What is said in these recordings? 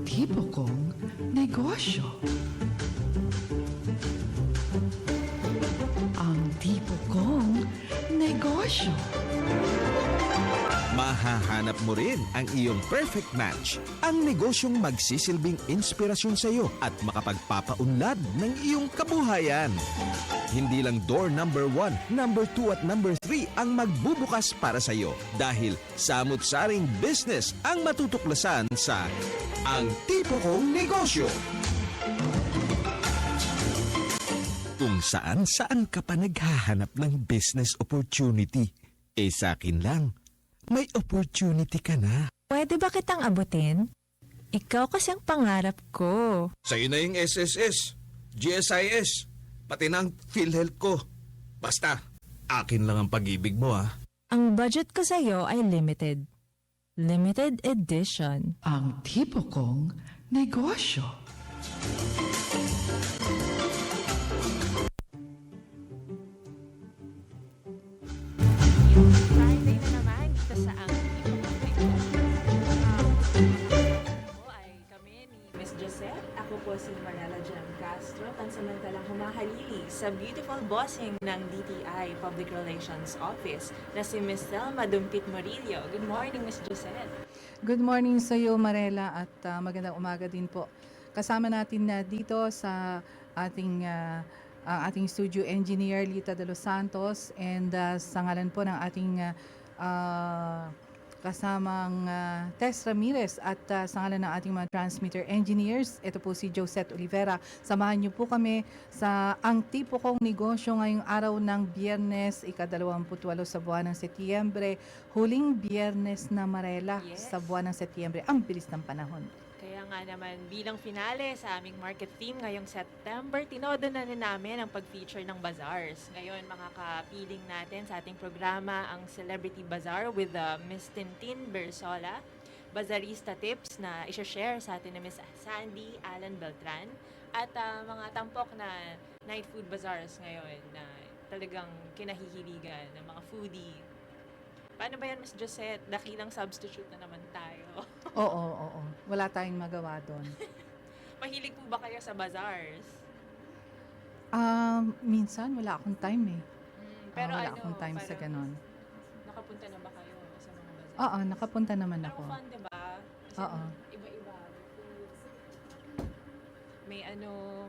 tipo kong negosyo. Ang tipo kong negosyo. Mahahanap mo rin ang iyong perfect match, ang negosyong magsisilbing inspirasyon sa iyo at makapagpapaunlad ng iyong kabuhayan. Hindi lang door number 1, number 2 at number 3 ang magbubukas para sa iyo dahil samut-saring business ang matutuklasan sa Ang Tipo Kong Negosyo. Kung saan ka pa naghahanap ng business opportunity, sa akin lang, may opportunity ka na. Pwede ba kitang abutin? Ikaw kasi ang pangarap ko. Sa'yo na yung SSS, GSIS, pati na ang PhilHealth ko. Basta, akin lang ang pag-ibig mo Ang budget ko sa'yo ay limited. Limited edition. Ang tipo kong negosyo. Friday na naman dito sa ang ay kami ni Miss Josette. Ako po si Mariela Jem Castro, pansamantalang humahalili sa beautiful bossing ng DTI Public Relations Office na si Miss Selma Dumpit Morillo. Good morning, Miss Josette. Good morning sa iyo, Mariela, at magandang umaga din po. Kasama natin na dito sa ating ang ating studio engineer Lita de los Santos and sa ngalan po ng ating kasamang Tess Ramirez at sa ngalan ng ating mga transmitter engineers, ito po si Josette Olivera. Samahan niyo po kami sa Ang Tipo Kong Negosyo ngayong araw ng Biyernes, ika-28 sa buwan ng Setyembre, huling Biyernes na, Mariela, Yes. sa buwan ng Setyembre. Ang bilis ng panahon. Kaya nga naman bilang finale sa aming market theme ngayong September, tinodo na namin ang pag-feature ng bazaars. Ngayon makakapiling natin sa ating programa ang Celebrity Bazaar with Miss Tintin Bersola, Bazarista Tips na isa-share sa atin ni Miss Sandy Alan Beltran, at mga tampok na night food bazaars ngayon na talagang kinahihiligan ng mga foodie. Paano ba yan, Miss Josette? Dakilang substitute na naman tayo. Oo. Wala tayong magawa doon. Mahilig po ba kayo sa bazaars? Minsan wala akong time eh. Pero wala ano, akong time sa parang ganon. Nakapunta na ba kayo sa mga bazaar? Oo, nakapunta naman Pero ako. fun, diba? Kasi Oo. iba-iba. May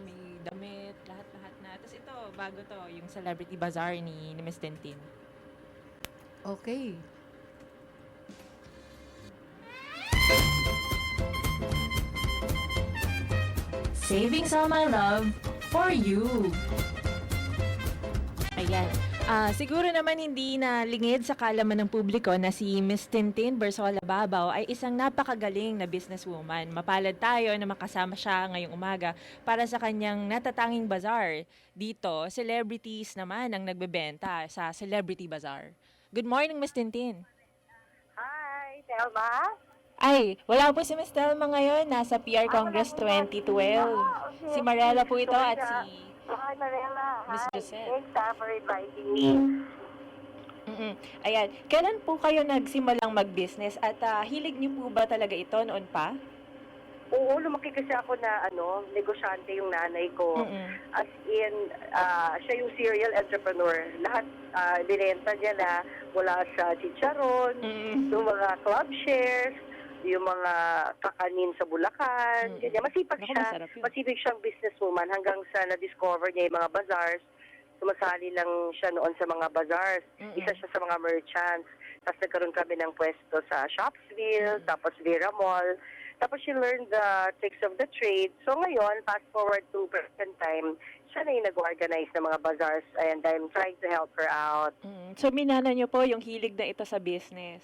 may damit, lahat-lahat na. Tapos ito, bago to, yung Celebrity Bazaar ni Miss Tintin. Okay. Savings all my love for you. Ayan. Siguro naman hindi na lingid sa kalaman ng publiko na si Miss Tintin Bersola Babaw ay isang napakagaling na businesswoman. Mapalad tayo na makasama siya ngayong umaga para sa kanyang natatanging bazaar. Dito, celebrities naman ang nagbebenta sa Celebrity Bazaar. Good morning, Miss Tintin. Hi, Selma. Ay, wala po si Miss Telma ngayon. Nasa PR Congress 2012. Okay. Si Mariela po ito at si Hi, Mariela. Miss Hi. Josette. Thanks for inviting me. Ayan. Kailan po kayo nagsimulang mag-business at hilig niyo po ba talaga ito noon pa? Oo, lumaki kasi ako na negosyante yung nanay ko. As in, siya yung serial entrepreneur. Lahat binenta niya na mula sa chicharon, yung mga club shares, yung mga kakanin sa Bulacan. Ganyan. Masipag Naku, siya. masarap yun. Masipag siyang businesswoman hanggang sa na-discover niya yung mga bazaars. Sumasali lang siya noon sa mga bazaars. Isa siya sa mga merchants. Tapos nagkaroon kami ng pwesto sa Shopsville, tapos Vera Mall. Tapos she learned the tricks of the trade. So ngayon, fast forward to present time, siya na yung nag-organize ng mga bazaars and I'm trying to help her out. So, minana niyo po yung hilig na ito sa business.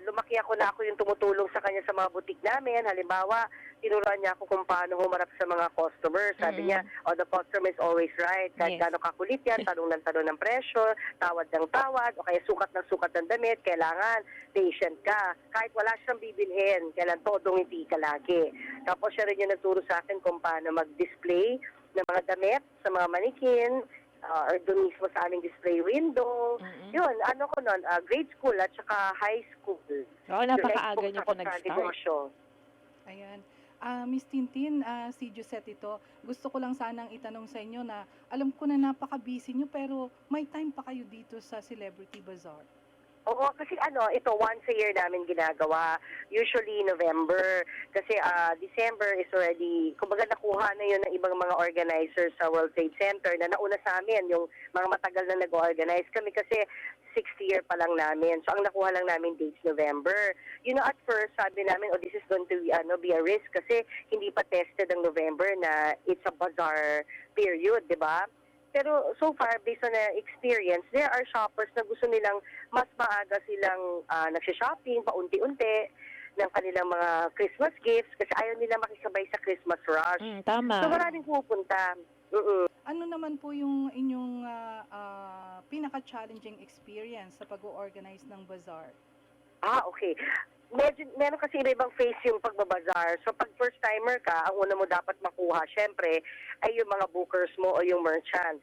Lumaki ako na ako yung tumutulong sa kanya sa mga butik namin. Halimbawa, tinuruan niya ako kung paano humarap sa mga customers. Sabi niya, the customer is always right. Kahit Yes. gaano kakulit yan, tanong ng presyo, tawad ng tawad, o kaya sukat ng damit, kailangan patient ka. Kahit wala siyang bibilhin, kailan todong hindi ka lagi. Tapos siya rin yung nagturo sa akin kung paano mag-display ng mga damit sa mga manikin, or doon mismo sa aming display window. Yun, ano ko nun, grade school at saka high school. Oo, napakaaga niyo po Sa nag-start. negosyo. Ayan. Miss Tintin, si Josette ito, gusto ko lang sanang itanong sa inyo na alam ko na napaka-busy nyo pero may time pa kayo dito sa Celebrity Bazaar. Oo, kasi ito once a year namin ginagawa. Usually November. Kasi December is already, kumbaga nakuha na yun ng ibang mga organizers sa World Trade Center na nauna sa amin, yung mga matagal na nag-organize kami kasi 6th year pa lang namin. So ang nakuha lang namin dates November. At first sabi namin, this is going to be a risk kasi hindi pa tested ang November na it's a bazaar period, di ba? Pero so far, based on our experience, there are shoppers na gusto nilang mas maaga silang nagsha-shopping, paunti-unti, ng kanilang mga Christmas gifts kasi ayaw nila makisabay sa Christmas rush. Tama. So maraming pupunta. Ano naman po yung inyong pinaka-challenging experience sa pag-organize ng bazaar? Okay. Meron kasi iba-ibang phase yung pagbabazar. So pag first timer ka, ang una mo dapat makuha, syempre, ay yung mga bookers mo o yung merchants.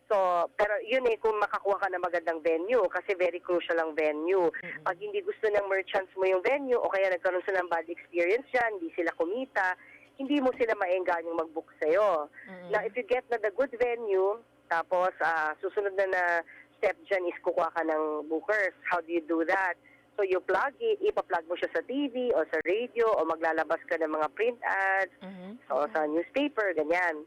So, pero yun kung makakuha ka ng magandang venue kasi very crucial ang venue. Pag hindi gusto ng merchants mo yung venue o kaya nagkaroon sila ng bad experience dyan, hindi sila kumita, hindi mo sila maenganyong mag-book sa'yo. Now, if you get na the good venue, tapos susunod na step dyan is kukuha ka ng bookers. How do you do that? So you ipa-plug mo siya sa TV o sa radio o maglalabas ka ng mga print ads o sa newspaper, ganyan.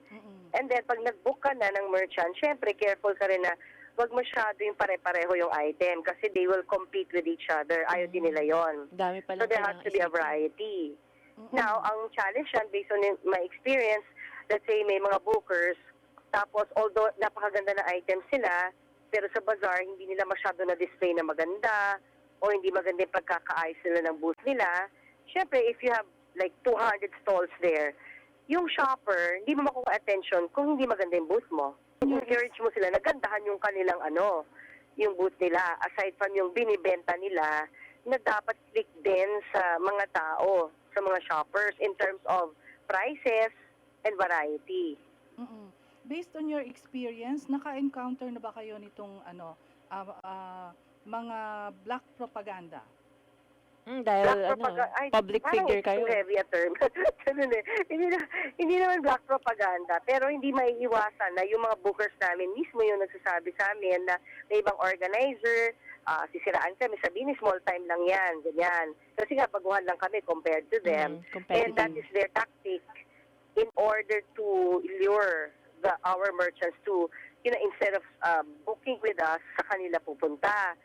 And then pag nag-book ka na ng merchant, syempre careful ka rin na wag masyado yung pare-pareho yung item kasi they will compete with each other. Ayaw din nila yon. Dami pala So there has to be a variety. Now, ang challenge yan, based on my experience, let's say may mga bookers, tapos although napakaganda na items sila, pero sa bazaar, hindi nila masyado na-display na maganda, o hindi maganda yung pagkakaayos nila ng booth nila. Siyempre, if you have like 200 stalls there, yung shopper, hindi mo makuha attention kung hindi maganda yung booth mo. Encourage mo sila, nagandahan yung kanilang yung booth nila, aside from yung binibenta nila, na dapat click din sa mga tao, sa mga shoppers in terms of prices and variety. Based on your experience, naka-encounter na ba kayo nitong mga black propaganda? Dahil public figure kayo. Parang heavy a term. Ganun hindi naman black propaganda, pero hindi maiiwasan na yung mga bookers namin mismo yung nagsasabi sa amin na may ibang organizer, sisiraan kami, sabihin small time lang yan, ganyan. Kasi nga, baguhan lang kami compared to them. And that is their tactic in order to lure our merchants to, instead of booking with us, sa kanila pupunta.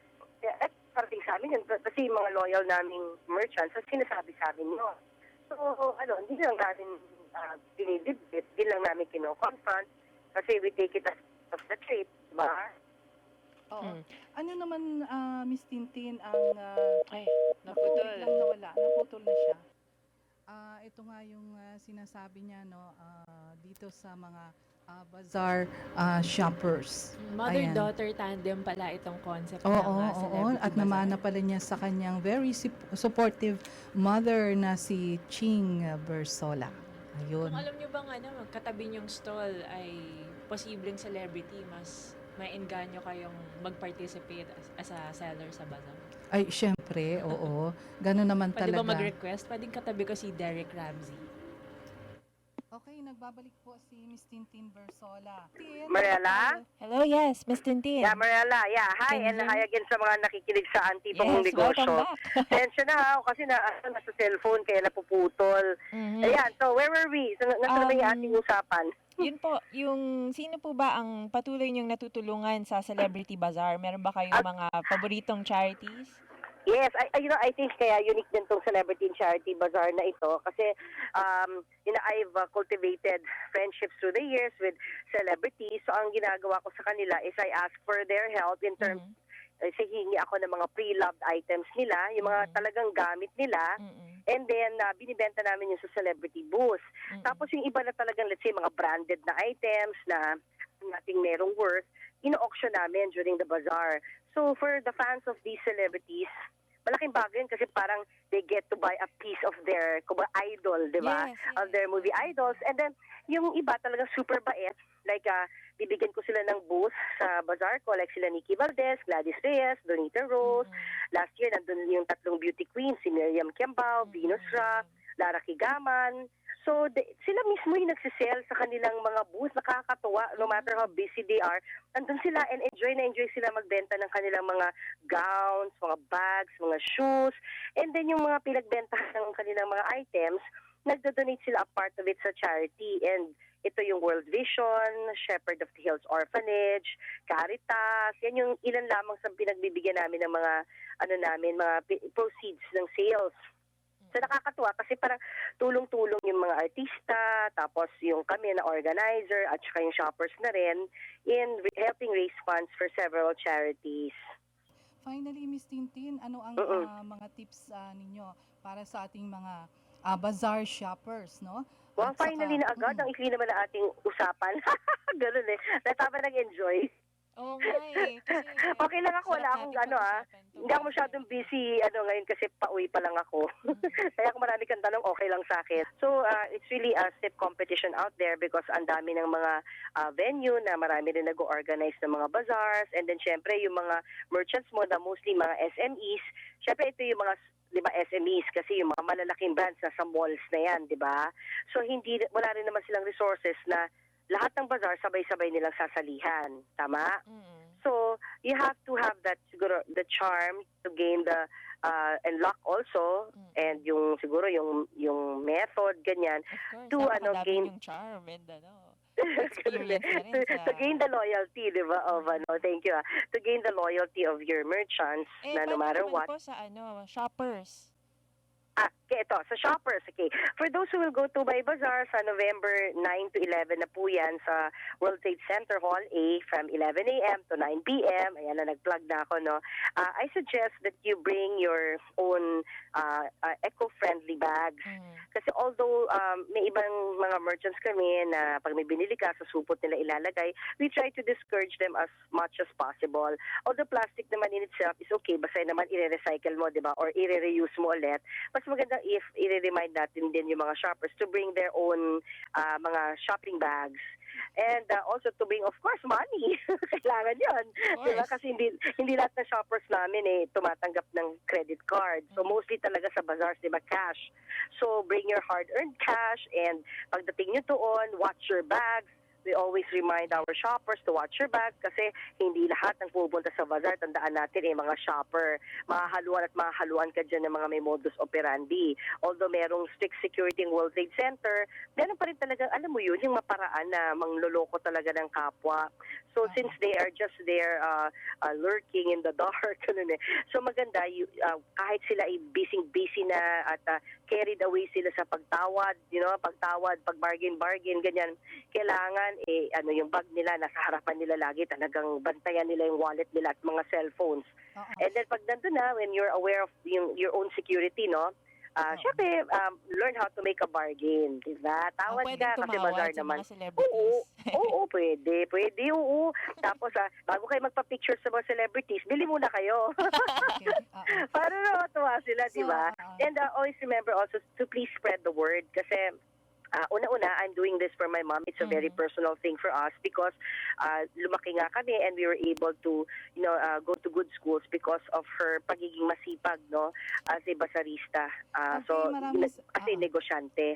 At parating sa amin yun, kasi mga loyal naming merchants, sinasabi sa amin yun. So, hindi lang namin dinidibit, hindi lang namin kino-confront, kasi we take it as the trade, diba? Oo. Ano naman, Miss Tintin, ang... naputol. Naputol na siya. Ito nga yung sinasabi niya, dito sa mga bazaar shoppers. Mother-daughter tandem pala itong concept ng Oo. Celebrity At Bazaar. namana pala niya sa kanyang very supportive mother na si Ching Bersola. Ayun. Kung alam nyo bang magkatabi yung stall ay posibleng celebrity, mas may engganyo kayong mag-participate as a seller sa bazaar. Ay, syempre, oo. Ganun naman Pwede talaga. ba mag-request? Pwedeng katabi ko si Derek Ramsey. Okay, nagbabalik po si Miss Tintin Bersola. Mariela? Hello, yes, Miss Tintin. Yeah, Mariela. Yeah, hi. Can And you- hi again sa mga nakikinig sa Antipong Yes, Negosyo. welcome back. Tensya na kasi nasa cellphone kaya napuputol. Ayan, so where were we? So, nasa na yung ating usapan? Yun po, sino po ba ang patuloy niyong natutulungan sa Celebrity Bazaar? Meron ba kayong mga paboritong charities? Yes, I think kaya unique din tong Celebrity and Charity Bazaar na ito kasi I've cultivated friendships through the years with celebrities. So ang ginagawa ko sa kanila is I ask for their help in terms hingi ako ng mga pre-loved items nila, yung mga talagang gamit nila. And then, binibenta namin yung sa celebrity booth. Tapos yung iba na talagang, let's say, mga branded na items na nating merong worth, ino-auction namin during the bazaar. So, for the fans of these celebrities, malaking bagay yun kasi parang they get to buy a piece of their idol, di ba? Yes, Of their movie idols. And then, yung iba talagang super bait. Like, bibigyan ko sila ng booth sa bazaar ko. Like sila Nikki Valdez, Gladys Reyes, Donita Rose. Last year, nandun yung tatlong beauty queens, si Miriam Kiambao, Venus Ra, Lara Kigaman. So, sila mismo yung nagsisell sa kanilang mga booth. Nakakatuwa, no matter how busy they are. Nandun sila and enjoy sila magbenta ng kanilang mga gowns, mga bags, mga shoes. And then yung mga pinagbentahan ng kanilang mga items, nagdo-donate sila a part of it sa charity. And ito yung World Vision, Shepherd of the Hills Orphanage, Caritas. Yan yung ilan lamang sa pinagbibigyan namin ng mga mga proceeds ng sales. So nakakatuwa kasi parang tulong-tulong yung mga artista, tapos yung kami na organizer at saka yung shoppers na rin in helping raise funds for several charities. Finally, Miss Tintin, ano ang mga tips ninyo para sa ating mga bazaar shoppers, no? Well, At saka- finally na agad, ang ikli naman na ating usapan. Ganun eh. Natama nag-enjoy. Oo nga eh. Kasi Okay lang ako, wala sarap akong natin pag-usapan to. hindi ako masyadong busy ngayon kasi pauwi pa lang ako. Kaya kung marami kang tanong, okay lang sa akin. So, it's really a stiff competition out there because ang dami ng mga venue na marami rin nag-organize ng mga bazaars. And then, syempre, yung mga merchants mo na mostly mga SMEs, syempre ito yung mga SMEs kasi yung mga malalaking brands na sa malls na yan, di ba? So, wala rin naman silang resources na lahat ng bazaar sabay-sabay nilang sasalihan. Tama? So, you have to have that siguro the charm to gain the and luck also and yung siguro yung method ganyan Of course, to napakadami gain yung charm and experience na rin to gain the loyalty, di ba? Of thank you. To gain the loyalty of your merchants na no paano matter naman what. po sa shoppers? Okay, ito, sa shoppers, okay. For those who will go to my bazaar sa November 9 to 11 na po yan sa World Trade Center Hall A from 11 a.m. to 9 p.m. Ayan na, nag-plug na ako, no? I suggest that you bring your own eco-friendly bags. Kasi although may ibang mga merchants kami na pag may binili ka, sa supot nila ilalagay, we try to discourage them as much as possible. Although plastic naman in itself is okay, basta naman i-recycle mo, di ba? Or i-reuse mo ulit. Mas maganda if i-remind natin din yung mga shoppers to bring their own mga shopping bags. And also to bring, of course, money. Kailangan yun. Diba? Kasi hindi lahat ng shoppers namin tumatanggap ng credit card. So mostly talaga sa bazaars, diba, cash. So bring your hard-earned cash and pagdating nyo doon, watch your bags. We always remind our shoppers to watch your bags kasi hindi lahat ng pupunta sa bazaar, tandaan natin mga shopper. Mahahaluan at mahahaluan ka dyan ng mga may modus operandi. Although merong strict security ng World Trade Center, meron pa rin talagang, alam mo yun, yung maparaan na mangloloko talaga ng kapwa. So since they are just there lurking in the dark, so maganda, kahit sila ay busy na at carried away sila sa pagtawad, pagtawad, pag-bargain, ganyan, kailangan yung bag nila nasa harapan nila lagi, talagang bantayan nila yung wallet nila at mga cellphones. And then pag nandun na, when you're aware of your own security, syempre, learn how to make a bargain, diba? Tawad ka kasi bazaar naman. Mga celebrities. Oo, pwede, oo. Tapos, bago kayo magpa-picture sa mga celebrities, bili muna kayo. Para natuwa sila, diba? And always remember also to please spread the word kasi una-una, I'm doing this for my mom. It's a very personal thing for us because lumaki nga kami and we were able to, go to good schools because of her pagiging masipag, as a basarista. As a negosyante.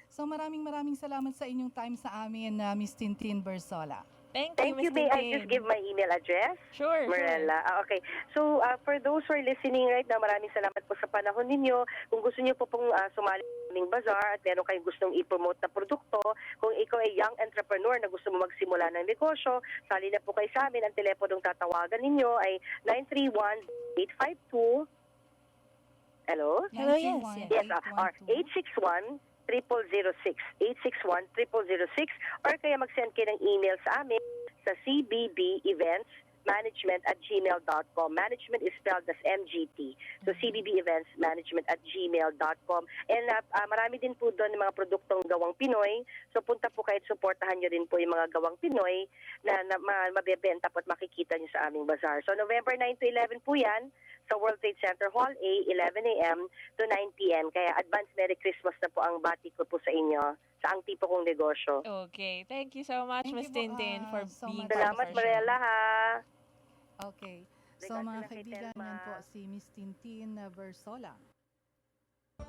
So maraming salamat sa inyong time sa amin, Miss Tintin Bersola. Thank Thank you, you. Miss May I Tintin. just give my email address? Sure. Marella. Okay. So, for those who are listening right now, maraming salamat po sa panahon ninyo. Kung gusto niyo po pong sumali sa aming bazaar at meron kayong gustong i-promote na produkto, kung ikaw ay young entrepreneur na gusto mo magsimula ng negosyo, sali na po kayo sa amin. Ang teleponong tatawagan ninyo ay 931-852. Hello? Hello, yes. Yes, or 861 0006 861 0006 or kaya mag-send kayo ng email sa amin sa cbbeventsmanagement@gmail.com. Management is spelled as MGT. So cbbeventsmanagement@gmail.com. And marami din po doon ng mga produktong gawang Pinoy. So punta po kayo at supportahan nyo rin po yung mga gawang Pinoy na mabebenta po at makikita nyo sa aming bazaar. So November 9 to 11 po yan sa World Trade Center Hall A, 11 a.m. to 9 p.m. Kaya advance Merry Christmas na po ang bati ko po sa inyo sa ang tipo kong negosyo. Okay. Thank you so much, Thank Miss you po, Tintin, for so being much. part of Salamat, our show. Mariela, ha? Okay. So Regard mga na kay kaibigan, Telma. yan po si Miss Tintin Bersola.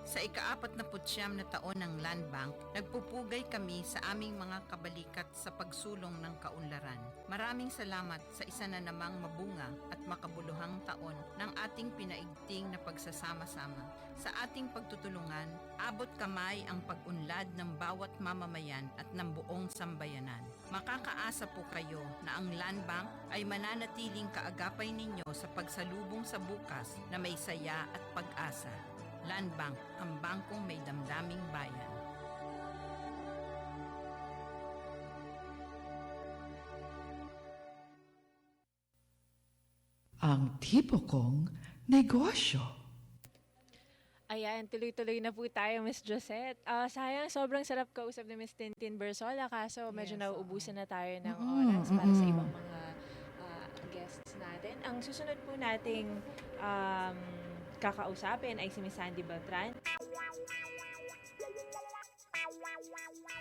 Sa ika-49 na taon ng Land Bank, nagpupugay kami sa aming mga kabalikat sa pagsulong ng kaunlaran. Maraming salamat sa isa na namang mabunga at makabuluhang taon ng ating pinaigting na pagsasama-sama. Sa ating pagtutulungan, abot kamay ang pag-unlad ng bawat mamamayan at ng buong sambayanan. Makakaasa po kayo na ang Land Bank ay mananatiling kaagapay ninyo sa pagsalubong sa bukas na may saya at pag-asa. Land Bank, ang bangkong may damdaming bayan. Ang tipo kong negosyo. Ayan, tuloy-tuloy na po tayo, Miss Josette. Sayang, sobrang sarap kausap ni Miss Tintin Bersola, kaso medyo Yes, nauubusan na tayo ng Mm-mm, oras para sa mm-mm. ibang mga guests natin. Ang susunod po nating kakausapin ay si Miss Sandy Beltran.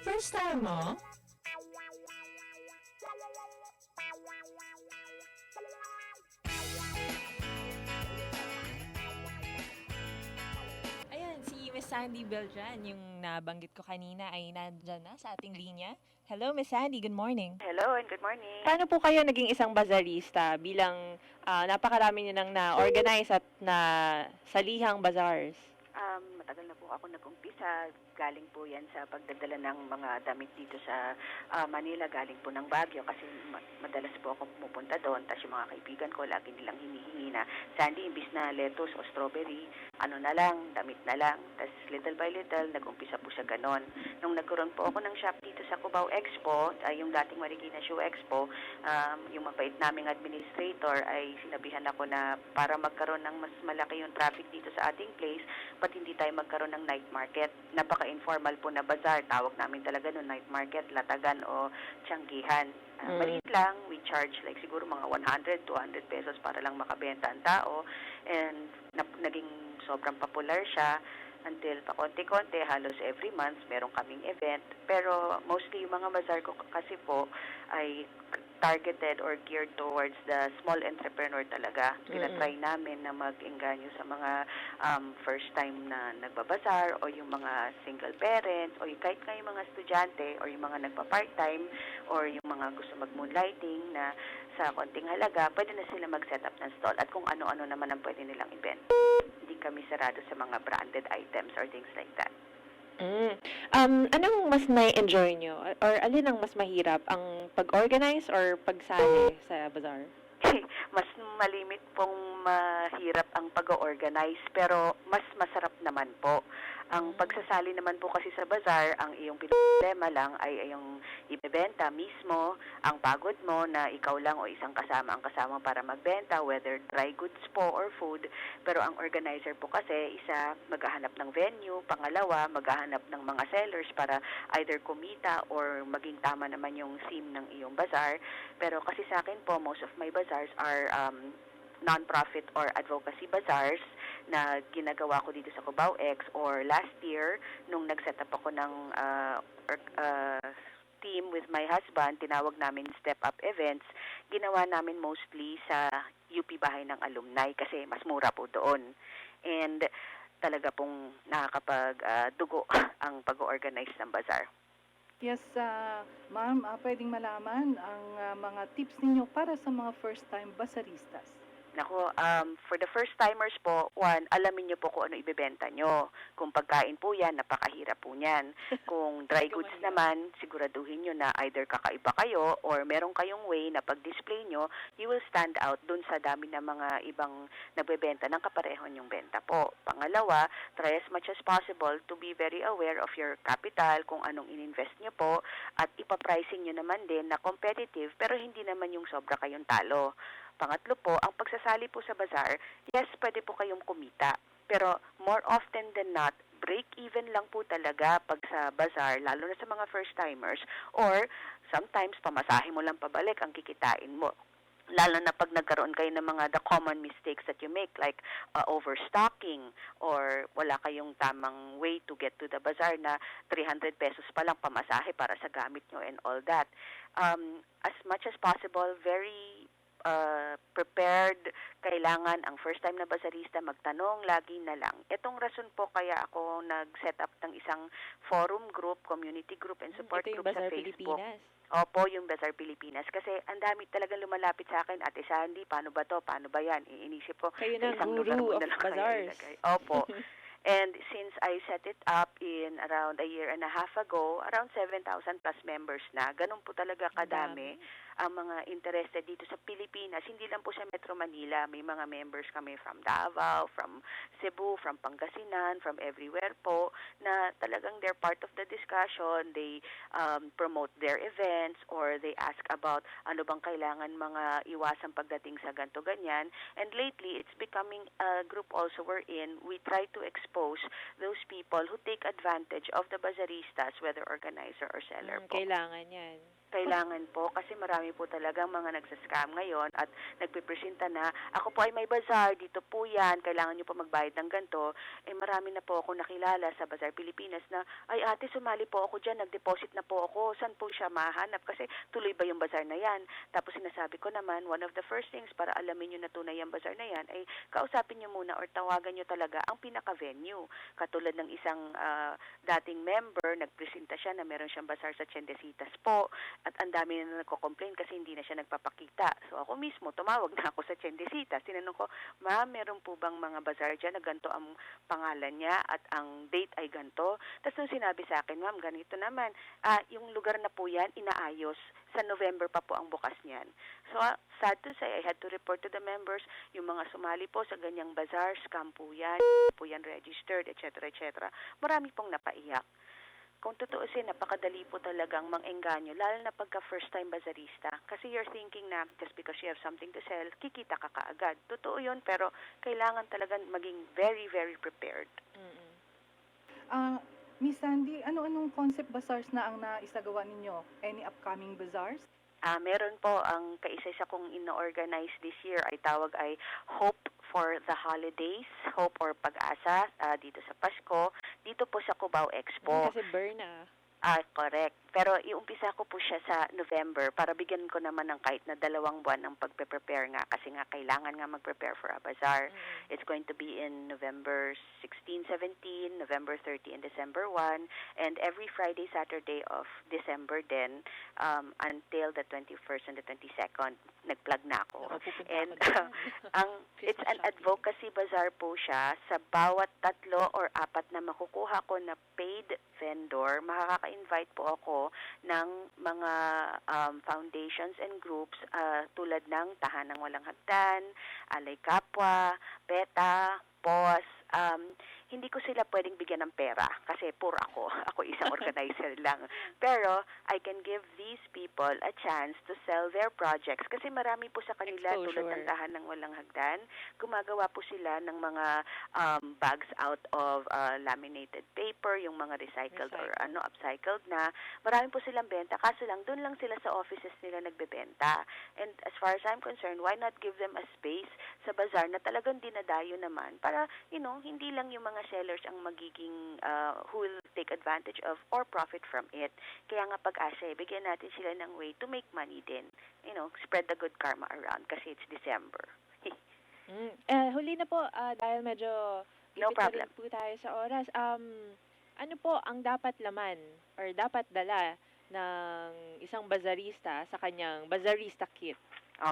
First time mo? Ayan, si Miss Sandy Beltran, yung nabanggit ko kanina ay nandyan na sa ating linya. Hello, Miss Sandy. Good morning. Hello and good morning. Paano po kayo naging isang bazarista bilang napakarami niyo nang na-organize at na salihang bazaars? Matagal na po ako nag-umpisa. Galing po yan sa pagdadala ng mga damit dito sa Manila. Galing po ng Baguio kasi madalas po ako pumupunta doon. Tapos yung mga kaibigan ko, lagi nilang hinihingi na, Sandy, imbis na lettuce o strawberry, ano na lang, damit na lang. Tapos little by little, nag-umpisa po siya ganon. Nung nagkaroon po ako ng shop dito sa Cubao Expo, yung dating Marikina Shoe Expo, yung mabait naming administrator ay sinabihan ako na para magkaroon ng mas malaki yung traffic dito sa ating place, ba't hindi tayo magkaroon ng night market? Napaka-informal po na bazaar. Tawag namin talaga no night market, latagan o tiyanggihan. Maliit lang, we charge like siguro mga 100, 200 pesos para lang makabenta ang tao. And naging sobrang popular siya until pa konti-konti, halos every month meron kaming event. Pero mostly yung mga bazaar ko kasi po ay targeted or geared towards the small entrepreneur talaga. Tinatry namin na mag-engganyo sa mga first time na nagbabazar o yung mga single parents o yung kahit nga yung mga estudyante o yung mga nagpa-part-time or yung mga gusto mag-moonlighting na sa konting halaga, pwede na sila mag-set up ng stall at kung ano-ano naman ang pwede nilang event. Hindi kami sarado sa mga branded items or things like that. Anong mas na-enjoy nyo? Or alin ang mas mahirap? Ang pag-organize or pagsali sa bazaar? Mas malimit pong mahirap ang pag-organize pero mas masarap naman po. Ang pagsasali naman po kasi sa bazaar, ang iyong problema lang ay yung ibebenta mismo, ang pagod mo na ikaw lang o isang kasama ang kasama para magbenta, whether dry goods po or food. Pero ang organizer po kasi, isa, maghahanap ng venue, pangalawa, maghahanap ng mga sellers para either kumita or maging tama naman yung theme ng iyong bazaar. Pero kasi sa akin po, most of my bazaars are non-profit or advocacy bazaars na ginagawa ko dito sa Cubao X or last year nung nag-set up ako ng team with my husband, tinawag namin Step Up Events, ginawa namin mostly sa UP Bahay ng Alumni kasi mas mura po doon. And talaga pong nakakapag-dugo ang pag-organize ng bazaar. Yes, ma'am, pwedeng malaman ang mga tips ninyo para sa mga first-time bazaristas. Nako, for the first-timers po, one, alamin nyo po kung ano ibebenta nyo. Kung pagkain po yan, napakahirap po niyan. Kung dry goods naman, siguraduhin nyo na either kakaiba kayo or meron kayong way na pag-display nyo, you will stand out dun sa dami ng mga ibang nagbebenta ng kapareho nyong benta po. Pangalawa, try as much as possible to be very aware of your capital, kung anong ininvest nyo po, at ipapricing nyo naman din na competitive, pero hindi naman yung sobra kayong talo. Pangatlo po, ang pagsasali po sa bazaar, yes, pwede po kayong kumita. Pero more often than not, break-even lang po talaga pag sa bazaar, lalo na sa mga first-timers. Or sometimes, pamasahe mo lang pabalik ang kikitain mo. Lalo na pag nagkaroon kayo ng mga the common mistakes that you make like overstocking or wala kayong tamang way to get to the bazaar na 300 pesos pa lang pamasahe para sa gamit nyo and all that. As much as possible, very prepared. Kailangan ang first time na bazarista magtanong lagi na lang. Itong rason po kaya ako nag-set up ng isang forum group, community group and support Ito yung group sa Bazaar Facebook. Pilipinas. Opo, yung Bazaar Pilipinas. Kasi ang dami talagang lumalapit sa akin, Ate Sandy, paano ba to? Paano ba yan? Iinisip ko, Kayo sa na isang lugar guru mo of na lang kaya bazaars. ilagay. Opo. And since I set it up in around a year and a half ago, around 7,000 plus members na. Ganun po talaga kadami ang mga interested dito sa Pilipinas. Hindi lang po sa Metro Manila. May mga members kami from Davao, from Cebu, from Pangasinan, from everywhere po, na talagang they're part of the discussion. They promote their events or they ask about ano bang kailangan mga iwasan pagdating sa ganto ganyan. And lately, it's becoming a group also wherein we try to expose those people who take advantage of the bazaristas, whether organizer or seller po. Kailangan yan. Kailangan po kasi marami po talagang mga nagsascam ngayon at nagpipresenta na ako po ay may bazaar, dito po yan, kailangan nyo po magbayad ng ganito. Marami na po ako nakilala sa Bazaar Pilipinas na, ay ate, sumali po ako dyan, nag-deposit na po ako, saan po siya mahanap? Kasi tuloy ba yung bazaar na yan? Tapos sinasabi ko naman, one of the first things para alamin nyo na tunay yung bazaar na yan ay kausapin nyo muna or tawagan nyo talaga ang pinaka-venue. Katulad ng isang dating member, nagpresenta siya na meron siyang bazaar sa Tiendesitas po. At ang dami na nagko-complain kasi hindi na siya nagpapakita. So ako mismo, tumawag na ako sa Tiendesitas. Tinanong ko, ma'am, meron po bang mga bazaar dyan na ganito ang pangalan niya at ang date ay ganito? Tapos nung sinabi sa akin, ma'am, ganito naman. Yung lugar na po yan, inaayos. Sa November pa po ang bukas niyan. So sad to say, I had to report to the members, yung mga sumali po sa ganyang bazaar, scam po yan registered, etc. etc. Marami pong napaiyak. Kung tutuusin, napakadali po talagang mang-engganyo, lalo na pagka first-time bazarista. Kasi you're thinking na just because you have something to sell, kikita ka kaagad. Totoo yun, pero kailangan talagang maging very, very prepared. Miss Sandy, ano-anong concept bazaars na ang naisagawa ninyo? Any upcoming bazaars? Meron po, ang kaisa-isa kong ino-organize this year ay tawag ay Hope for the Holidays, Hope or Pag-asa dito sa Pasko, dito po sa Cubao Expo. Kasi burn Correct. Pero iumpisa ko po siya sa November para bigyan ko naman ng kahit na 2 buwan ng pagpe-prepare nga kasi nga kailangan nga mag-prepare for a bazaar. It's going to be in November 16, 17, November 30, and December 1, and every Friday, Saturday of December then until the 21st and the 22nd. Nag-plug na ako. And it's an advocacy bazaar po siya. Sa bawat 3 or 4 na makukuha ko na paid vendor, makaka-invite po ako ng mga foundations and groups tulad ng Tahanang Walang Hagdan, Alay Kapwa, PETA, POS. Hindi ko sila pwedeng bigyan ng pera kasi puro ako. Ako isang organizer lang. Pero I can give these people a chance to sell their projects kasi marami po sa kanila tulad ng Tahanang Walang Hagdan. Gumagawa po sila ng mga bags out of laminated paper, yung mga recycled or upcycled na. Marami po silang benta kaso lang doon lang sila sa offices nila nagbebenta. And as far as I'm concerned, why not give them a space sa bazaar na talagang dinadayo naman para, hindi lang yung mga sellers ang magiging who will take advantage of or profit from it. Kaya nga pag-asa, bigyan natin sila ng way to make money din. Spread the good karma around kasi it's December. Huli na po, dahil medyo No problem. po tayo sa oras. Ano po ang dapat laman or dapat dala ng isang bazarista sa kanyang bazarista kit?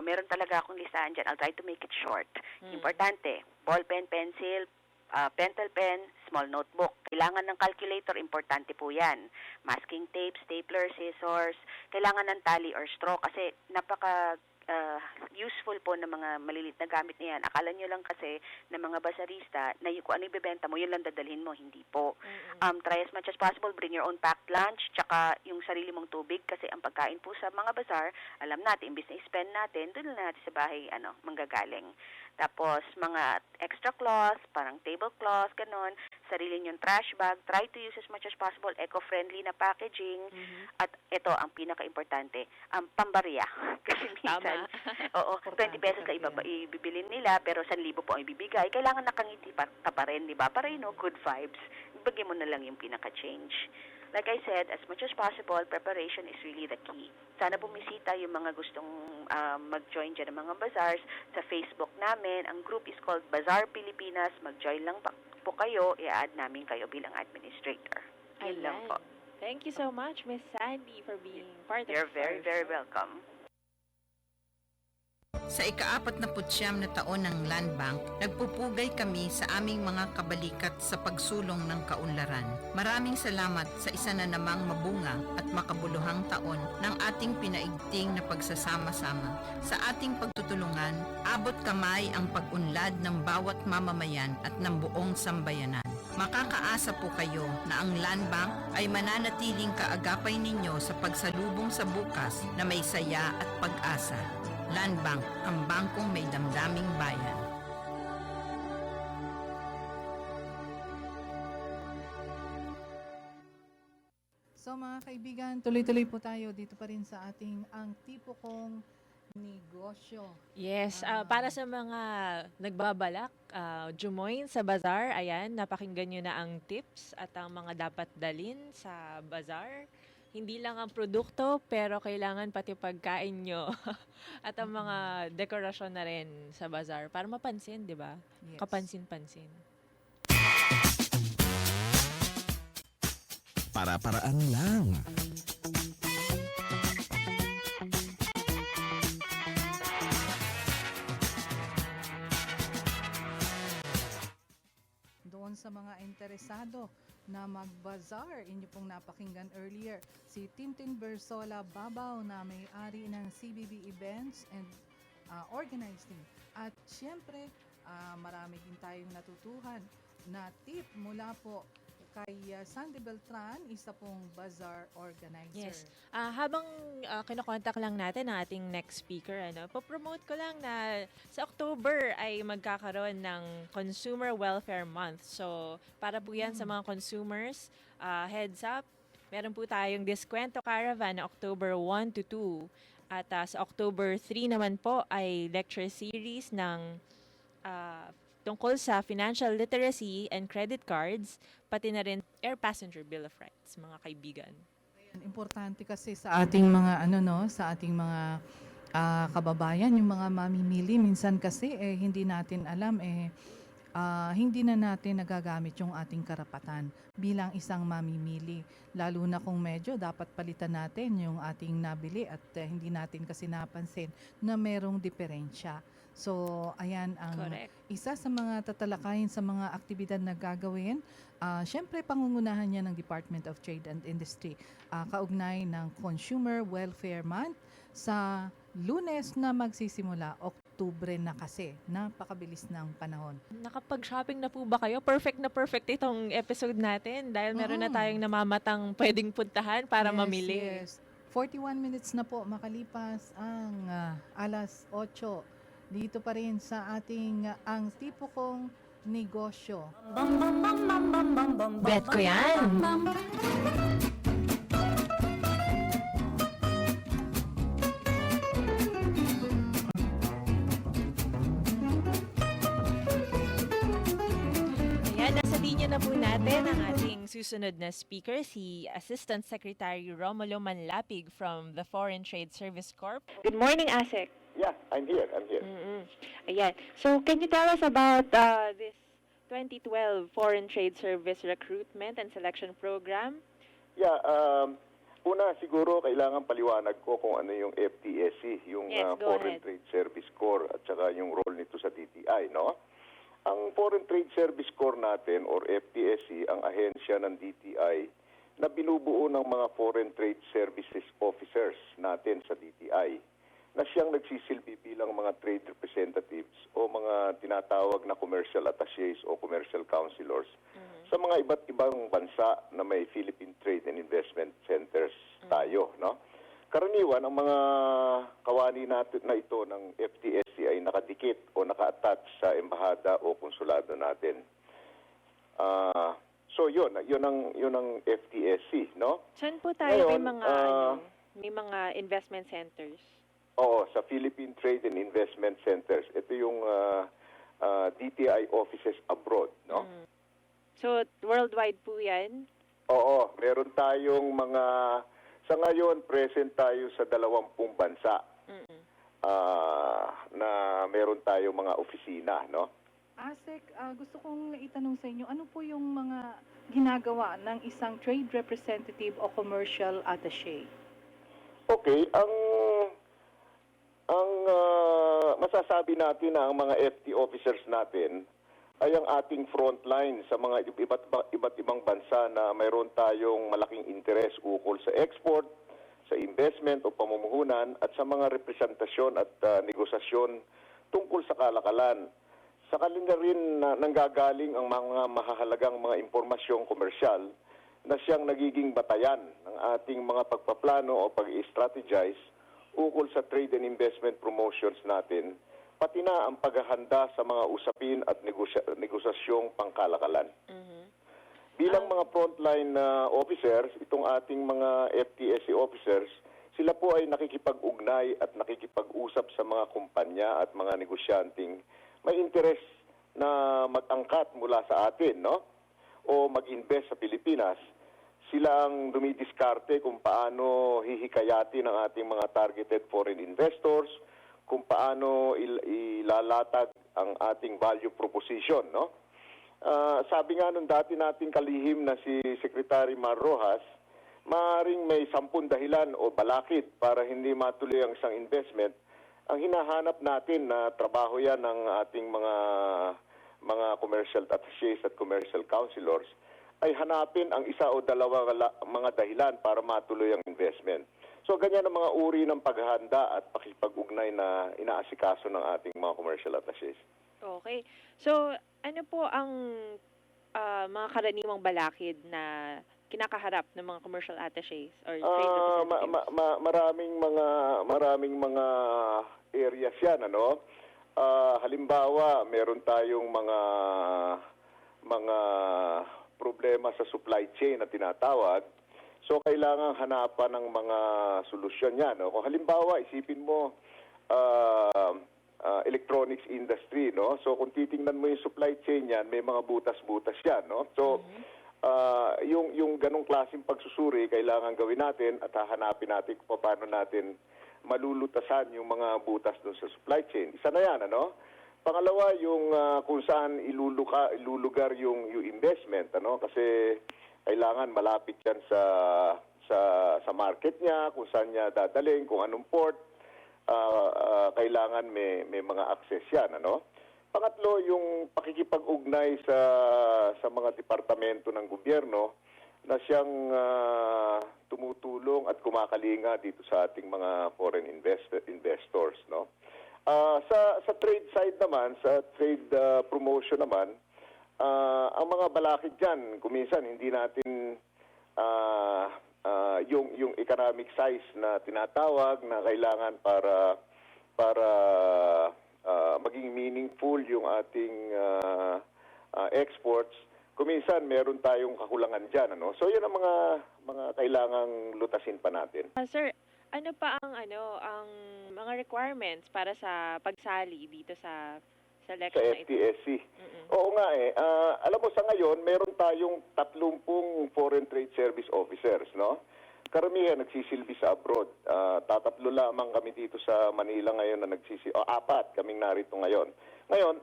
Meron talaga akong listahan dyan. I'll try to make it short. Importante, ball pen, pencil, pencil pen, small notebook. Kailangan ng calculator, importante po yan. Masking tape, stapler, scissors. Kailangan ng tali or straw kasi napaka useful po ng mga malilit na gamit na yan. Akala nyo lang kasi ng mga bazarista na kung ano ibebenta mo, yun lang dadalhin mo. Hindi po. Try as much as possible, bring your own packed lunch, tsaka yung sarili mong tubig kasi ang pagkain po sa mga bazaar, alam natin, imbis na i-spend natin, doon lang natin sa bahay, manggagaling. Tapos, mga extra cloth, parang tablecloth, ganon, sarili nyong trash bag, try to use as much as possible eco-friendly na packaging, at ito, ang pinaka-importante, pambarya. Kasi minsan, 20 pesos na ibibilin nila, pero 1,000 po ang ibibigay. Kailangan nakangiti pa rin, di ba? Para, good vibes. Ibigay mo na lang yung pinaka-change. like I said, as much as possible, preparation is really the key. Sana bumisita yung mga gustong mag-join dyan ng mga bazaars sa Facebook namin. Ang group is called Bazaar Pilipinas. Mag-join lang po kayo, i-add namin kayo bilang administrator. Yun lang po. Thank you so much, Miss Sandy, for being part of You're very, our very show. welcome. Sa ika-49 na taon ng Land Bank, nagpupugay kami sa aming mga kabalikat sa pagsulong ng kaunlaran. Maraming salamat sa isa na namang mabunga at makabuluhang taon ng ating pinaigting na pagsasama-sama. Sa ating pagtutulungan, abot kamay ang pag-unlad ng bawat mamamayan at ng buong sambayanan. Makakaasa po kayo na ang Land Bank ay mananatiling kaagapay ninyo sa pagsalubong sa bukas na may saya at pag-asa. Land Bank, ang bangkong may damdaming bayan. So mga kaibigan, tuloy-tuloy po tayo dito pa rin sa ating Ang Tipo Kong Negosyo. Yes, para sa mga nagbabalak, jumoin sa bazaar, ayan, napakinggan nyo na ang tips at ang mga dapat dalin sa bazaar. Hindi lang ang produkto, pero kailangan pati pagkain nyo at ang mga dekorasyon na rin sa bazaar para mapansin, di ba? Yes. Kapansin-pansin. Para-paraan lang. Doon sa mga interesado na mag-bazaar, inyo pong napakinggan earlier, si Tintin Bersola Babaw na may-ari ng CBB Events and Organizing. At syempre, marami din tayong natutuhan na tip mula po kay Sandy Beltran, isa pong bazaar organizer. Yes. Habang kinokontak lang natin ang ating next speaker, papromote ko lang na sa October ay magkakaroon ng Consumer Welfare Month. So, para po yan sa mga consumers, heads up, meron po tayong Diskwento Caravan na October 1 to 2. At sa October 3 naman po ay lecture series ng tungkol sa financial literacy and credit cards, pati na rin air passenger bill of rights, mga kaibigan. Importante kasi sa ating mga sa ating mga kababayan, yung mga mamimili minsan kasi hindi natin alam hindi na natin nagagamit yung ating karapatan bilang isang mamimili, lalo na kung medyo dapat palitan natin yung ating nabili at hindi natin kasi napansin na merong diferensya. So, ayan ang Correct. isa sa mga tatalakayin sa mga aktibidad na gagawin. Siyempre, pangungunahan niya ng Department of Trade and Industry. Kaugnay ng Consumer Welfare Month sa Lunes na magsisimula, Oktubre na kasi. Napakabilis ng panahon. Nakapag-shopping na po ba kayo? Perfect na perfect itong episode natin dahil meron na tayong namamatang pwedeng puntahan para mamili. Yes. 41 minutes na po makalipas ang alas 8. Dito pa rin sa ating Ang Tipo Kong Negosyo. Bet ko yan! Ayan, nasa linya na po natin ang ating susunod na speaker, si Assistant Secretary Romulo Manlapig from the Foreign Trade Service Corp. Good morning, ASEC. Yeah, I'm here. Ayan. So, can you tell us about this 2012 Foreign Trade Service Recruitment and Selection Program? Yeah, una siguro kailangan paliwanag ko kung ano yung FTSC, yung Yes, go Foreign ahead. Trade Service Corps at saka yung role nito sa DTI, no? Ang Foreign Trade Service Corps natin or FTSC, ang ahensya ng DTI na binubuo ng mga Foreign Trade Services Officers natin sa DTI na siyang nagsisilbi bilang mga trade representatives o mga tinatawag na commercial attaches o commercial counselors sa mga iba't ibang bansa na may Philippine Trade and Investment Centers tayo, no? Karaniwan, ang mga kawani natin na ito ng FTSC ay nakadikit o naka-attach sa embahada o konsulado natin. So yun ang FTSC, no? Saan po tayo Ngayon, may mga investment centers? Oo, sa Philippine Trade and Investment Centers. Ito yung DTI offices abroad, no? So, worldwide po yan? Oo, meron tayong mga, sa ngayon, present tayo sa 20 bansa na meron tayong mga opisina, no? Asek, gusto kong itanong sa inyo, ano po yung mga ginagawa ng isang trade representative o commercial attaché? Okay, ang masasabi natin na ang mga FT officers natin ay ang ating frontline sa mga iba't ibang bansa na mayroon tayong malaking interes ukol sa export, sa investment o pamumuhunan at sa mga representasyon at negosasyon tungkol sa kalakalan. Sa kanila rin nanggagaling ang mga mahahalagang mga impormasyong komersyal na siyang nagiging batayan ng ating mga pagpaplano o pag-strategize ukol sa trade and investment promotions natin, pati na ang paghahanda sa mga usapin at negosasyong pangkalakalan. Bilang mga frontline officers, itong ating mga FTSE officers, sila po ay nakikipag-ugnay at nakikipag-usap sa mga kumpanya at mga negosyanteng may interes na mag-angkat mula sa atin, no? O mag-invest sa Pilipinas. Sila ang dumidiskarte kung paano hihikayatin ang ating mga targeted foreign investors, kung paano ilalatag ang ating value proposition, no? Sabi nga nung dati nating kalihim na si Secretary Mar Rojas, maaaring may 10 dahilan o balakid para hindi matuloy ang isang investment. Ang hinahanap natin na trabaho yan ng ating mga commercial attachés at commercial counselors ay hanapin ang isa o dalawa mga dahilan para matuloy ang investment. So ganyan ang mga uri ng paghahanda at pakipag-ugnay na inaasikaso ng ating mga commercial attachés. Okay. So, ano po ang mga karaniwang balakid na kinakaharap ng mga commercial attachés or trade representatives? Maraming mga areas yan, ano? Halimbawa, meron tayong mga problema sa supply chain na tinatawag. So, kailangan hanapan ng mga solusyon yan, no? Kung halimbawa, isipin mo, electronics industry, no? So kung titingnan mo yung supply chain yan, may mga butas-butas yan, no? So yung ganong klaseng pagsusuri kailangan gawin natin at hahanapin natin kung paano natin malulutasan yung mga butas doon sa supply chain. Isa na yan, ano? Pangalawa, yung kung saan ilulugar yung investment, ano? Kasi kailangan malapit yan sa market niya, kung saan niya dadaling, kung anong port. Kailangan may mga access yan, ano? Pangatlo, yung pakikipag-ugnay sa mga departamento ng gobyerno na siyang tumutulong at kumakalinga dito sa ating mga foreign investors, no? Sa trade side naman, sa trade promotion naman, ang mga balakid dyan, kuminsan hindi natin yung economic size na tinatawag na kailangan para maging meaningful yung ating exports. Kuminsan meron tayong kakulangan diyan, ano. So yun ang mga kailangang lutasin pa natin. Sir, ano pa ang mga requirements para sa pagsali dito sa selection Sa na ito? FTSC. Oo nga eh. Alam mo sa ngayon, meron tayong 30 foreign trade service officers, no? Karamihan nagsisilbi sa abroad. Tatatlo lamang kami dito sa Manila ngayon na apat kaming narito ngayon. Ngayon,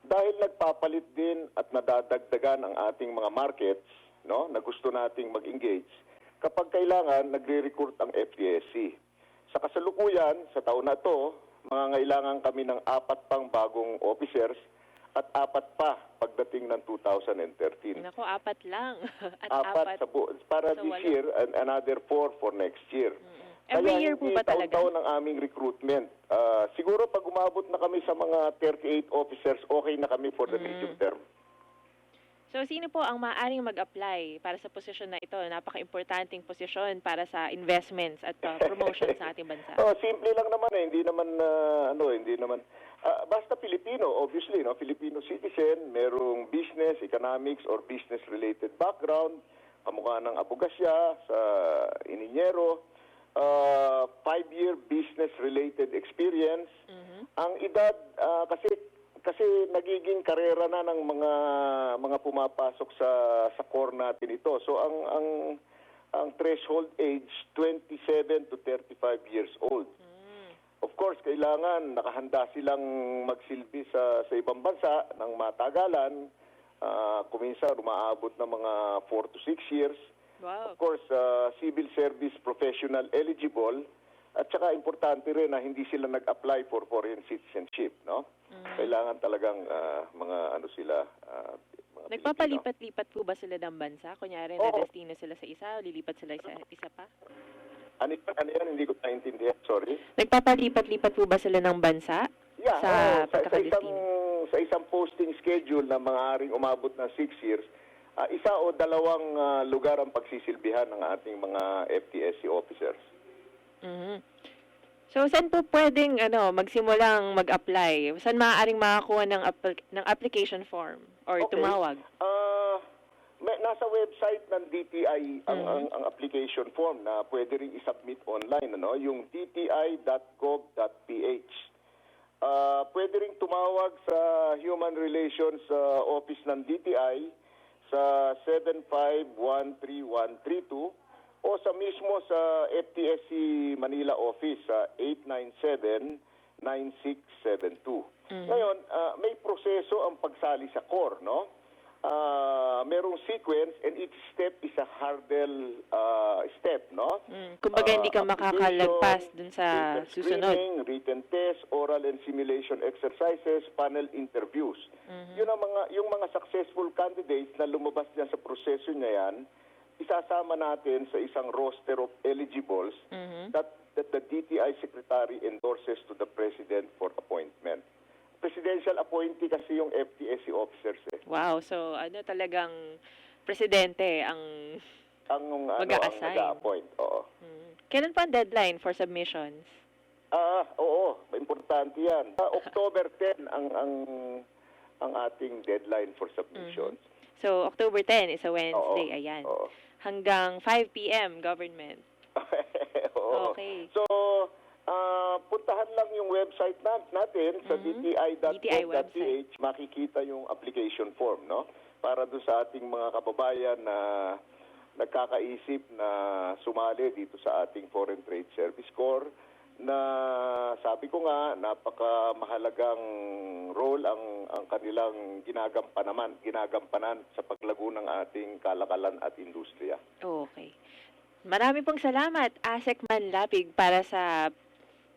dahil nagpapalit din at nadadagdagan ang ating mga markets, no, na gusto nating mag-engage, kapag kailangan, nagre-recruit ang FTSC. Sa kasalukuyan, sa taon na to, mangangailangan kami ng 4 pang bagong officers at 4 pa pagdating ng 2013. Naku, 4 lang. At 4 para sa this walo. year and another 4 for next year. Every year po ba talaga? Taon-taon ang aming recruitment. Siguro pag umabot na kami sa mga 38 officers, okay na kami for the medium term. So, sino po ang maaaring mag-apply para sa posisyon na ito? Napaka-importanting posisyon para sa investments at promotions sa ating bansa. Simple lang naman eh. Hindi naman basta Pilipino, obviously, no? Filipino citizen, merong business, economics or business-related background, kamukha ng abogasya, sa ininyero, 5-year business-related experience. Ang edad, kasi kasi nagiging karera na ng mga pumapasok sa core natin ito. So ang threshold age 27 to 35 years old. Of course, kailangan nakahanda silang magsilbi sa ibang bansa ng matagalan. Kuminsan umaabot ng mga 4 to 6 years. Wow. Of course, civil service professional eligible. At saka importante rin na hindi sila nag-apply for foreign citizenship, no? Kailangan talagang mga ano sila, mga Nagpapalipat-lipat po ba sila ng bansa? Kunyari, na-destino sila sa isa, lilipat sila sa isa pa? Ano yan? Hindi ko naintindihan. Sorry. Nagpapalipat-lipat po ba sila ng bansa? Yeah, sa pagkakadestino? Sa isang posting schedule na maaaring umabot ng 6 years, isa o dalawang lugar ang pagsisilbihan ng ating mga FTSC officers. So, saan po pwedeng magsimulang mag-apply? Saan maaaring makakuha ng application form or tumawag? Nasa website ng DTI ang application form na pwede ring i-submit online, yung dti.gov.ph. Pwede ring tumawag sa Human Relations Office ng DTI sa 7513132 o sa mismo sa FTSC Manila office sa 897-9672. Ngayon, may proseso ang pagsali sa core, no? Merong sequence and each step is a hurdle step, no? Kumbaga hindi ka makakalagpas dun sa susunod. Screening, written test, oral and simulation exercises, panel interviews. Yun ang yung mga successful candidates na lumabas diyan sa proseso niya yan, isasama natin sa isang roster of eligibles that the DTI Secretary endorses to the President for appointment. Presidential appointee kasi yung FTSC officers eh. Wow, so talagang presidente ang mag-a-assign. Mag-a-appoint, oo. Kailan pa ang deadline for submissions? Oo, importante yan. October 10 ang ating deadline for submissions. So, October 10 is a Wednesday, Oo, ayan. oo. Hanggang 5 p.m. government. Oo. Okay. So, puntahan lang yung website natin sa dti.gov.ph, makikita yung application form, no? Para doon sa ating mga kababayan na nagkakaisip na sumali dito sa ating Foreign Trade Service Corps na sabi ko nga napakamahalagang role ang kanilang ginagampanan sa paglago ng ating kalakalan at industriya. Okay. Marami pong salamat, Asek Manlapig, para sa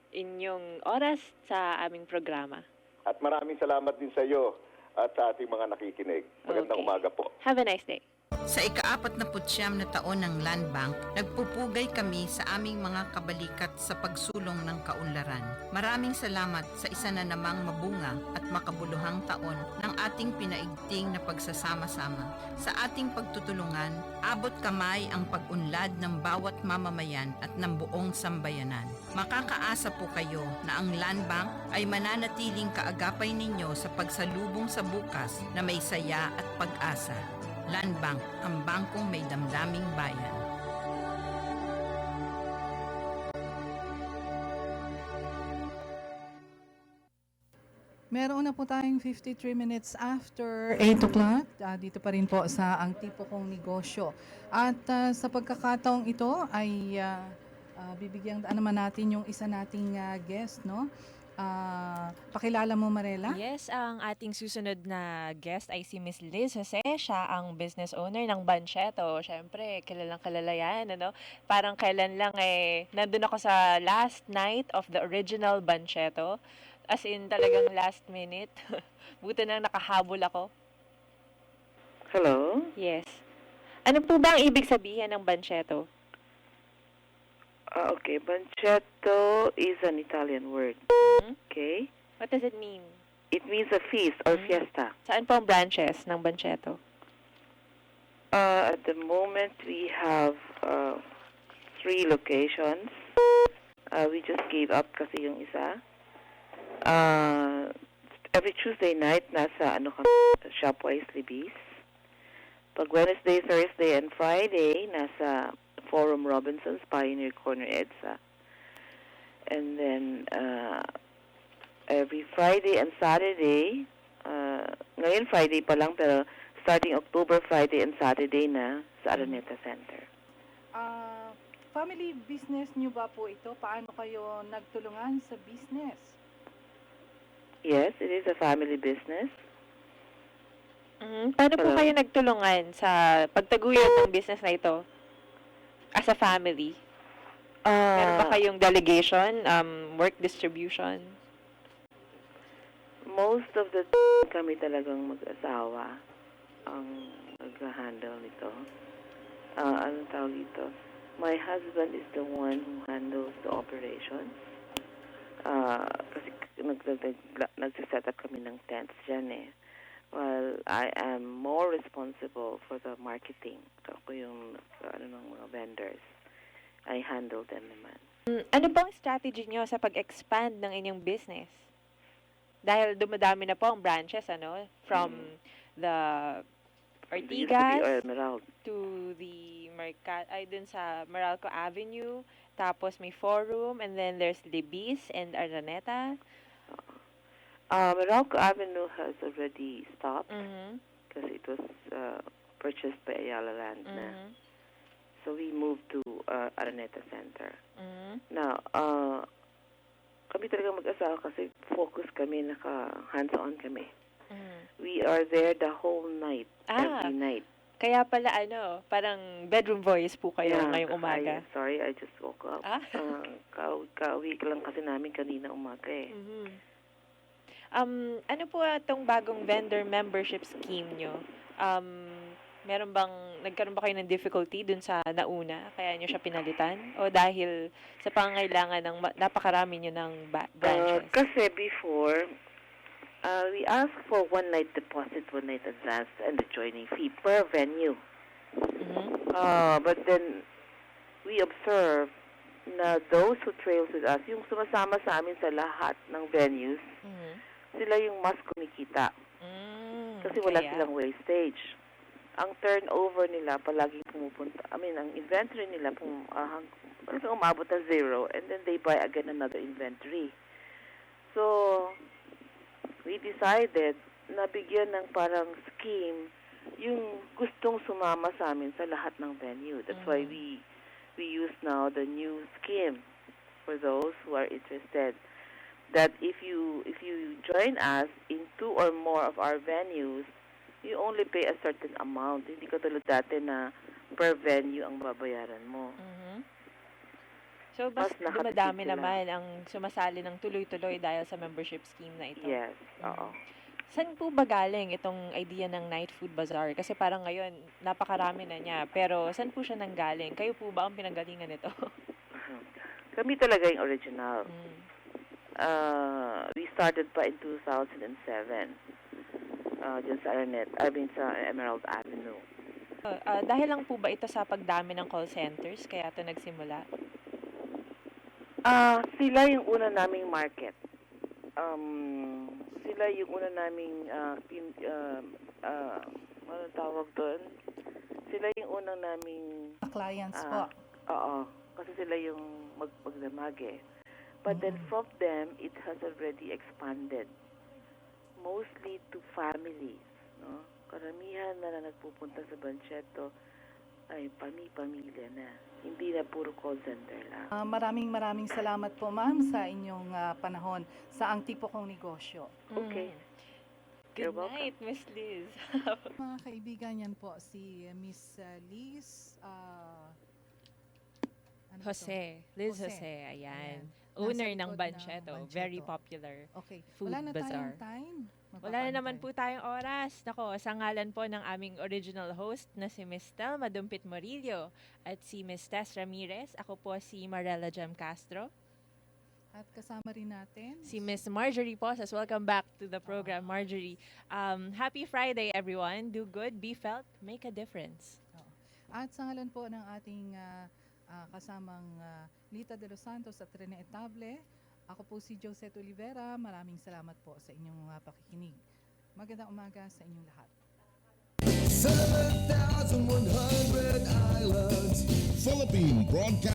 inyong oras sa aming programa. At maraming salamat din sa iyo at sa ating mga nakikinig. Magandang umaga po. Have a nice day. Sa ika-49 na taon ng Land Bank, nagpupugay kami sa aming mga kabalikat sa pagsulong ng kaunlaran. Maraming salamat sa isa na namang mabunga at makabuluhang taon ng ating pinaigting na pagsasama-sama. Sa ating pagtutulungan, abot kamay ang pag-unlad ng bawat mamamayan at ng buong sambayanan. Makakaasa po kayo na ang Land Bank ay mananatiling kaagapay ninyo sa pagsalubong sa bukas na may saya at pag-asa. Land Bank, ang bangkong may damdaming bayan. Meron na po tayong 53 minutes after 8 o'clock. Dito pa rin po sa Ang Tipo Kong Negosyo. At sa pagkakataong ito ay bibigyan naman natin yung isa nating guest, no? Pakilala mo, Marela? Yes, ang ating susunod na guest ay si Miss Liz Jose. Siya ang business owner ng Bancheto. Siyempre, kilalang-kilala yan, ano? Parang kailan lang nandun ako sa last night of the original Bancheto. As in, talagang last minute. Buti na nakahabol ako. Hello? Yes. Ano po ba ang ibig sabihin ng Bancheto? Okay, Banchetto is an Italian word. Okay? What does it mean? It means a feast or fiesta. Saan po ang branches ng Bancheto? At the moment, we have 3 locations. We just gave up kasi yung isa. Every Tuesday night, nasa Shopwise Libis. Pag Wednesday, Thursday, and Friday, nasa Forum Robinson's, Pioneer Corner, EDSA. And then every Friday and Saturday, Ngayon Friday pa lang, pero starting October, Friday and Saturday na sa Araneta Center. Family business nyo ba po ito? Paano kayo nagtulungan sa business? Yes, it is a family business. Paano po Hello? kayo nagtulungan sa pagtaguyod ng business na ito as a family? Meron ba kayong delegation, work distribution? Most of the kami talagang mag-asawa ang nag-handle nito. Anong tawag dito? My husband is the one who handles the operations. Kasi nagsiset up kami ng tents dyan eh. Well, I am more responsible for the marketing. Ako yung ng mga vendors. I handle them naman. Ano bang strategy nyo sa pag-expand ng inyong business? Dahil dumadami na po ang branches, ano? From the Ortigas Emerald. to the dun sa Meralco Avenue, tapos may Forum, and then there's Libis and Araneta. Meralco Avenue has already stopped Mhm. because it was purchased by Ayala Land na. Mhm. So we moved to Araneta Center. Mhm. Now, kami talaga mag-asawa kasi focus kami, naka-hands-on kami. Mhm. We are there the whole night, Ah. every night. Kaya pala parang bedroom voice po kayo ngayong umaga. Sorry, I just woke up. Ah. Kauwi lang kasi namin kanina umaga eh. Mhm. Ano po itong bagong vendor membership scheme nyo? Nagkaroon ba kayo ng difficulty dun sa nauna, kaya nyo siya pinalitan? O dahil sa pangangailangan ng napakarami nyo ng branches? Kasi before, we ask for one night deposit, one night advance, and the joining fee per venue. Mhm. But then, we observe na those who trails with us, yung sumasama sa amin sa lahat ng venues, Mhm. sila yung mas kumikita. Kasi wala Kaya. silang wastage. Ang turnover nila palaging pumupunta. Ang inventory nila hanggang umabot ng 0, and then they buy again another inventory. So, we decided na bigyan ng parang scheme yung gustong sumama sa amin sa lahat ng venue. That's why we use now the new scheme for those who are interested. That if you join us in 2 or more of our venues, you only pay a certain amount. Hindi katulad dati na per venue ang babayaran mo. Mhm. So, mas Mas nakatipid dumadami sila. naman ang sumasali ng tuloy-tuloy dahil sa membership scheme na ito. Yes, oo. Saan po ba galing itong idea ng Night Food Bazaar? Kasi parang ngayon, napakarami na niya. Pero saan po siya nanggaling? Kayo po ba ang pinanggalingan nito? Kami talaga yung original. Mm. We started pa in 2007. Dyan sa sa Emerald Avenue. Dahil lang po ba ito sa pagdami ng call centers, kaya ito nagsimula? Sila yung una naming market. Sila yung una naming ano tawag doon? Sila yung unang naming Clients po. oo, kasi sila yung magdamag eh. But then from them, it has already expanded. Mostly to families, no? Karamihan na nagpupunta sa Bancheto ay pamilya na. Hindi na puro call center lang. Maraming salamat po, ma'am, sa inyong panahon sa Ang Tipo Kong Negosyo. Okay. Good You're welcome. night, Miss Liz. Mga kaibigan, yan po si Miss Liz ano ba to? Liz Jose. Jose, ayan. Ayan. Owner Nasa ng likod Bancheto. ng Very Bancheto. popular. Okay. Food Wala na bazaar. tayong time. Wala na naman po tayong oras. Nako, sa ngalan po ng aming original host na si Miss Telma Dumpit Morillo at si Miss Tess Ramirez, ako po si Marela Jam Castro. At kasama rin natin Si Miss Marjorie Posas. Welcome back to the program, Marjorie. Happy Friday, everyone. Do good, be felt, make a difference. At sa ngalan po ng ating kasamang Lita de los Santos at Rene Etable, ako po si Josette Olivera. Maraming salamat po sa inyong pakikinig. Magandang umaga sa inyong lahat. 7,100 islands. Philippine Broadcast.